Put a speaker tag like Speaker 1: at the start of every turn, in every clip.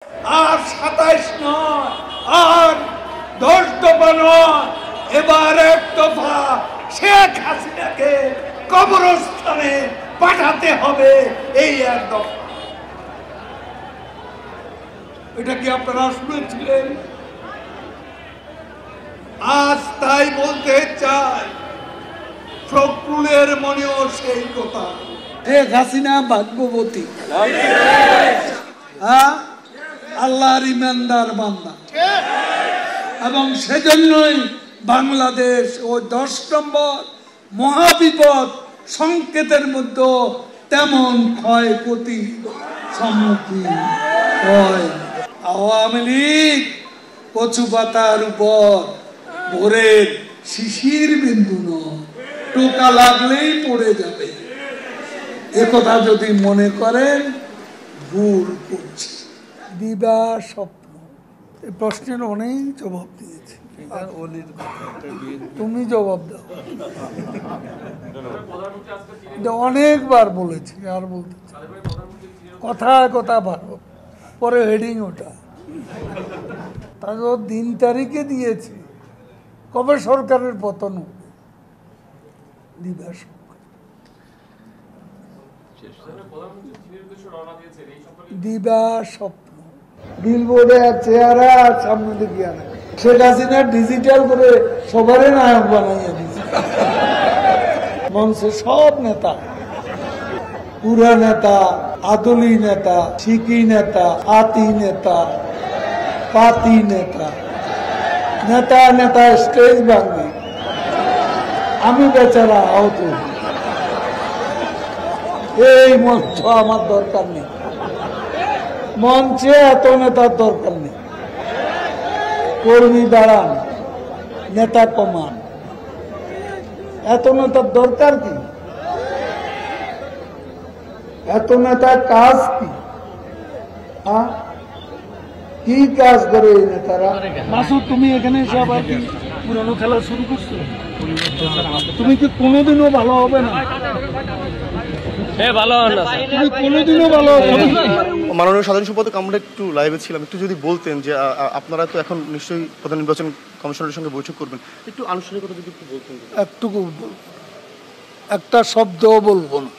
Speaker 1: আর ২৭ নয়, আর ১০ দফা নয়, এবার এক দফা শেখ হাসিনাকে কবরস্থানে পাঠাতে হবে, এই এক দফা। এটা কি আপনারা শুনেছিলেন? আজ তাই বলতে চাই, ফখরুলের মনেও সেই কথা। শেখ হাসিনা ভাগ্যবতী, আল্লাহর ইমানদার বান্দা, এবং সেজন্যই বাংলাদেশ ও ১০ নম্বর মহাবিপদ সংকেতের মধ্যে তেমন ক্ষয়ক্ষতি সম্মুখীন হয়। আওয়ামী লীগ কচু পাতার উপর ভোরের শিশির বিন্দু নয়, টোকা লাগলেই পড়ে যাবে, একথা যদি মনে করেন ভুল করছে। দিবা স্বপ্ন, এই প্রশ্নের অনেক জবাব দিয়েছে, তুমি জবাব দাও। অনেকবার বলেছি, আর বলতে কথায় কথা ভালো, পরে হেডিং ওটা তারপর দিন তারিখে দিয়েছে কবে সরকারের পতন হবে। দিবা স্বপ্ন, দিবা স্বপ্ন, বিলবোর্ডে চেহারা আর সামনে দিকে আনা। শেখ হাসিনা ডিজিটাল করে সবারই নায়ক বানাইয়া দিচ্ছে। মঞ্চে সব নেতা, পুরা নেতা, আদলি নেতা, শিকি নেতা, আতি নেতা, পাতি নেতা, নেতা নেতা স্টেজ ভাঙবে, আমি বেচারা আহত। এই মঞ্চ আমার দরকার নেই, মঞ্চে এত নেতার দরকার নেই। কর্মী দাঁড়ান, নেতা কমান, এত নেতার দরকার কি? এত নেতার কাজ কি? কি কাজ করে এই নেতারা? মাসুদ, তুমি এখানে এসে আবার কি পুরানো খেলা শুরু করছো? তুমি কি কোনোদিনও ভালো হবে না?
Speaker 2: মাননীয় সাধারণ সম্পাদক, আমরা একটু লাইভে ছিলাম, একটু যদি বলতেন যে আপনারা তো এখন নিশ্চয়ই প্রধান নির্বাচন কমিশনের সঙ্গে বৈঠক করবেন, একটু আনুষ্ঠানিকতা যদি একটু বলতেন।
Speaker 1: একটুকু একটা শব্দও বলবো না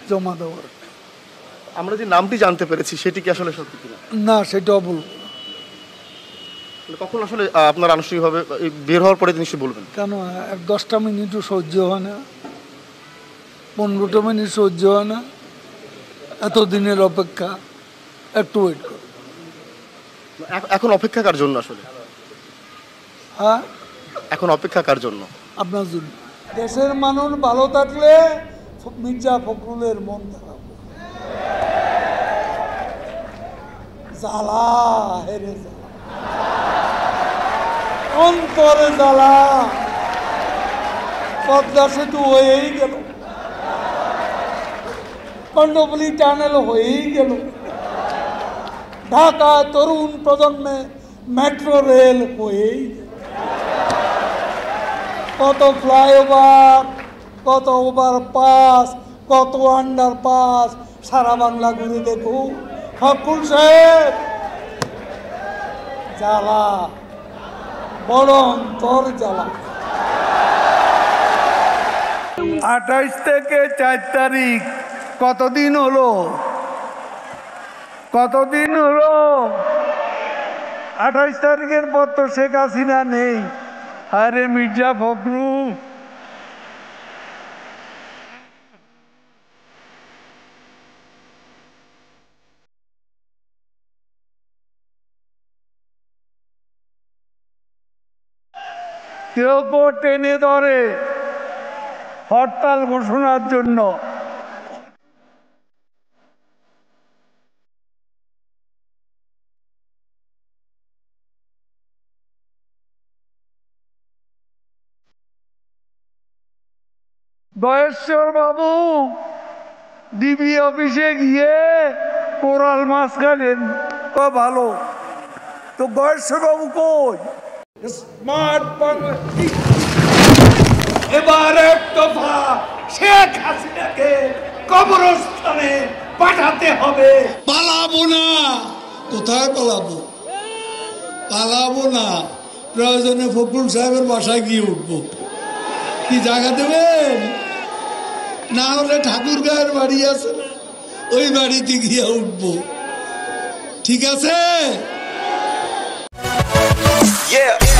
Speaker 1: জমা দেওয়ার।
Speaker 2: আমরা যে নামটি জানতে পেরেছি সেটি কি আসলে সত্যি কিনা?
Speaker 1: না, সেটাও বলবো।
Speaker 2: কখন আসলে আপনারা আনুষ্ঠানিকভাবে বের হওয়ার পরে নিশ্চয়ই বলবেন?
Speaker 1: কেন, ১০টা মিনিটও সহ্য হয় না, ১৫টা মিনিট সহ্য হয় না? এতদিনের অপেক্ষা, একটু ওয়েট করো।
Speaker 2: এখন অপেক্ষা কার জন্য আসলে?
Speaker 1: হ্যাঁ,
Speaker 2: এখন অপেক্ষা কার জন্য?
Speaker 1: আপনার জন্য। দেশের মানুষ ভালো থাকলে মির্জা ফখরুলের মন খারাপ, জ্বালা হেরে জ্বালা, অন্তরে জ্বালা। পদ্মা সেতু হয়েই গেল, কর্ণফুলী টানেল হয়েই গেল, ঢাকা তরুণ প্রজন্মে মেট্রো রেল হয়েই গেল, কত ফ্লাইওভার, কত ওভারপাস, কত আন্ডারপাস, সারা বাংলা ঘুরে দেখুন। ফখরুল সাহেব, জ্বালা, বড় অন্তর জ্বালা। ২৮ থেকে ৪ তারিখ কতদিন হলো? কতদিন হলো? ২৮ তারিখের পর তো শেখ হাসিনা নেই। আরে মির্জা ফখরুল, কেউ কেউ টেনে ধরে হরতাল ঘোষণার জন্য। গয়েশ্বর বাবু ডিবি অফিসে গিয়ে কোরাল মাছ খালেন, ভালো তো। গয়েশ্বর বাবু কই? স্মার্ট বাংলা। এবার এক দফা শেখ হাসিনাকে কবরস্থানে পাঠাতে হবে। পালাবো না,
Speaker 3: কোথায় পালাবো? পালাবো না, প্রয়োজনে ফখরুল সাহেবের বাসায় গিয়ে উঠবো। কি জায়গা দেবেন? না হলে ঠাকুর গায়ের বাড়ি আছে, ওই বাড়িতে গিয়ে উঠবো। ঠিক আছে?
Speaker 4: Yeah.